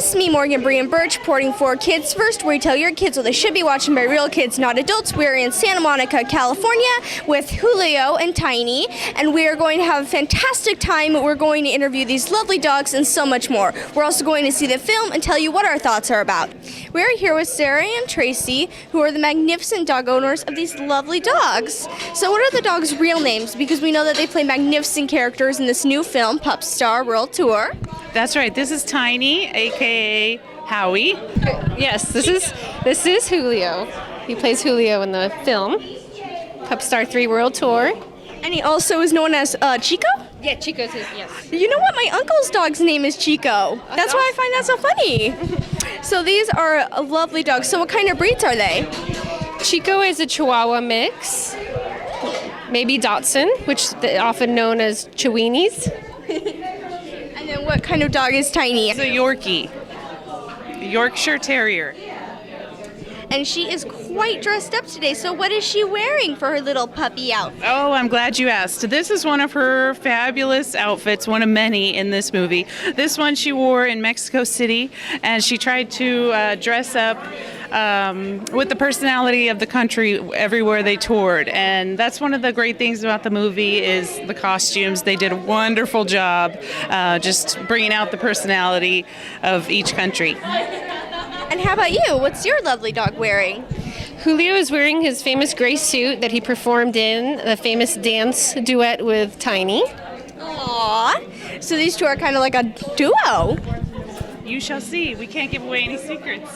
Moss, me, Morgan, Bree, and Birch, reporting for Kids First, where we tell your kids what they should be watching by real kids, not adults. We're in Santa Monica, California, with Julio and Tiny, and we are going to have a fantastic time. We're going to interview these lovely dogs and so much more. We're also going to see the film and tell you what our thoughts are about. We are here with Sarah and Tracy, who are the magnificent dog owners of these lovely dogs. So what are the dogs' real names? Because we know that they play magnificent characters in this new film, Pup Star World Tour. That's right. This is Tiny, aka Howie. Yes, this is Julio. He plays Julio in the film, Pup Star 3 World Tour. And he also is known as Chico? Yeah, Chico's his, yes. You know what? My uncle's dog's name is Chico. That's why I find that so funny. So these are lovely dogs. So what kind of breeds are they? Chico is a Chihuahua mix, maybe Dachshund, which is often known as Chiweenies. And then what kind of dog is Tiny? It's a Yorkie, Yorkshire Terrier. And she is quite dressed up today. So what is she wearing for her little puppy outfit? Oh, I'm glad you asked. This is one of her fabulous outfits, one of many in this movie. This one she wore in Mexico City, and she tried to dress up with the personality of the country everywhere they toured. And that's one of the great things about the movie is the costumes. They did a wonderful job just bringing out the personality of each country. And how about you? What's your lovely dog wearing? Julio is wearing his famous gray suit that he performed in the famous dance duet with Tiny. Aww. So these two are kind of like a duo. You shall see. We can't give away any secrets.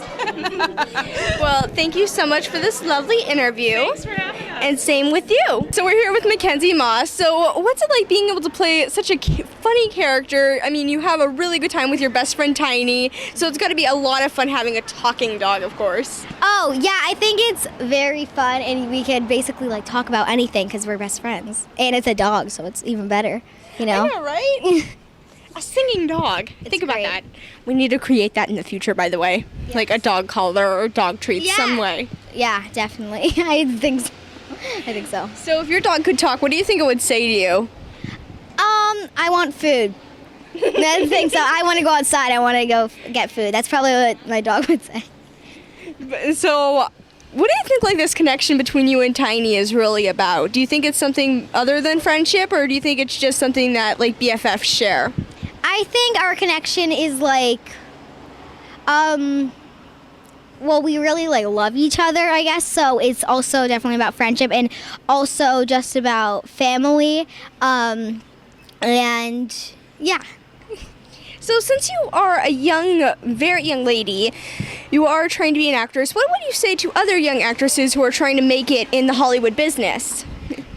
Well, thank you so much for this lovely interview. Thanks for having us. And same with you. So we're here with McKenzie Moss. So what's it like being able to play such a funny character? I mean, you have a really good time with your best friend Tiny. So it's got to be a lot of fun having a talking dog, of course. Oh, yeah, I think it's very fun, and we can basically like talk about anything because we're best friends. And it's a dog, so it's even better, you know? I know, right? A singing dog. Think about great. that. We need to create that in the future, by the way. Yes. Like a dog collar or dog treats some way. Yeah, definitely. I think so. So if your dog could talk, what do you think it would say to you? I want food. I think so. I want to go outside. I want to go get food. That's probably what my dog would say. So what do you think like this connection between you and Tiny is really about? Do you think it's something other than friendship, or do you think it's just something that like BFFs share? I think our connection is like, well, we really like love each other, I guess. So it's also definitely about friendship and also just about family. And yeah. So since you are a young, very young lady, you are trying to be an actress, what would you say to other young actresses who are trying to make it in the Hollywood business?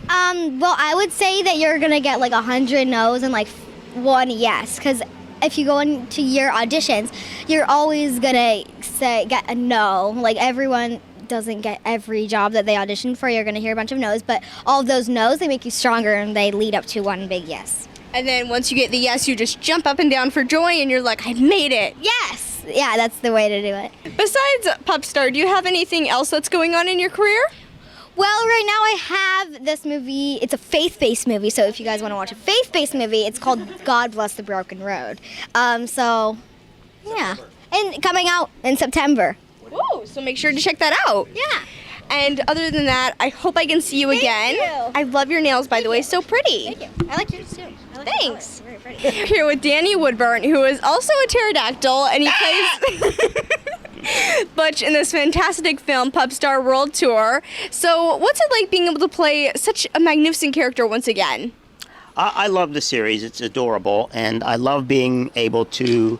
Well, I would say that you're gonna get like 100 no's and like 1 yes, because if you go into your auditions, you're always gonna get a no. Like everyone doesn't get every job that they audition for. You're gonna hear a bunch of no's, but all of those no's, they make you stronger and they lead up to one big yes. And then once you get the yes, you just jump up and down for joy and you're like, I made it. Yes! Yeah, that's the way to do it. Besides Pup Star, do you have anything else that's going on in your career? Well, right now I have this movie. It's a faith-based movie, so if you guys want to watch a faith-based movie, it's called God Bless the Broken Road. So, yeah. And coming out in September. Whoa, so make sure to check that out. Yeah. And other than that, I hope I can see you again. you. I love your nails, by the way, so pretty. Thank you. I like yours too. Thanks. Very pretty. Here with Danny Woodburn, who is also a pterodactyl, and he plays Butch in this fantastic film, Pup Star World Tour. So what's it like being able to play such a magnificent character once again? I love the series. It's adorable, and I love being able to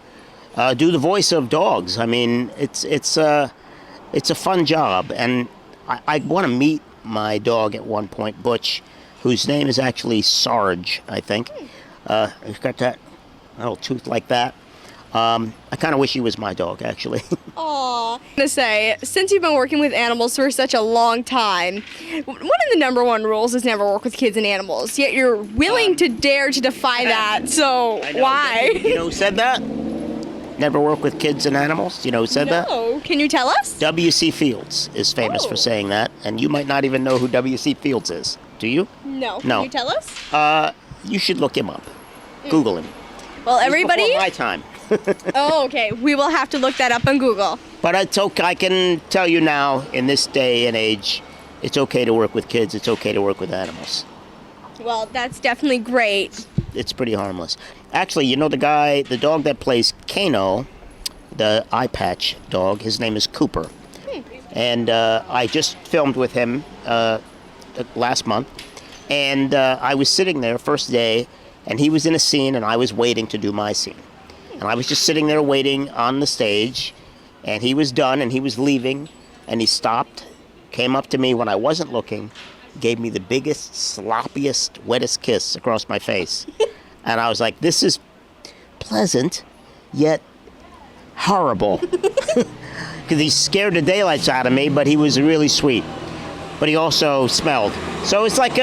do the voice of dogs. I mean, it's a fun job, and I want to meet my dog at one point, Butch, whose name is actually Sarge, I think. He's got that little tooth like that. I kind of wish he was my dog, actually. Aww. I'm gonna say, since you've been working with animals for such a long time, one of the number one rules is never work with kids and animals, yet you're willing to dare to defy that, so why? You know who said that? Never work with kids and animals? You know who said that? No. Can you tell us? W.C. Fields is famous for saying that, and you might not even know who W.C. Fields is. Do you? No. No. Can you tell us? You should look him up. Google him. Well, everybody, Before my time. Oh, okay. We will have to look that up on Google. But it's okay. I can tell you now, in this day and age, it's okay to work with kids. It's okay to work with animals. Well, that's definitely great. It's pretty harmless. Actually, you know the dog that plays Kano, the eye patch dog, his name is Cooper. And I just filmed with him last month. And I was sitting there first day, and he was in a scene, and I was waiting to do my scene. And I was just sitting there waiting on the stage, and he was done, and he was leaving, and he stopped, came up to me when I wasn't looking, gave me the biggest, sloppiest, wettest kiss across my face. And I was like, this is pleasant, yet horrible. Because he scared the daylights out of me, but he was really sweet. But he also smelled. So it's like,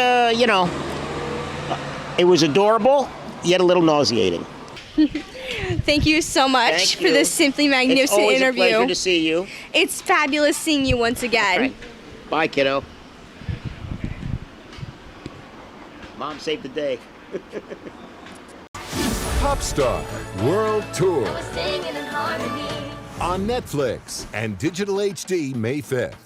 it was adorable, yet a little nauseating. Thank you so much Thank for you. this simply magnificent It's always interview. a pleasure to see you. It's fabulous seeing you once again. Right. Bye, kiddo. Mom saved the day. Popstar World Tour on Netflix and Digital HD May 5th.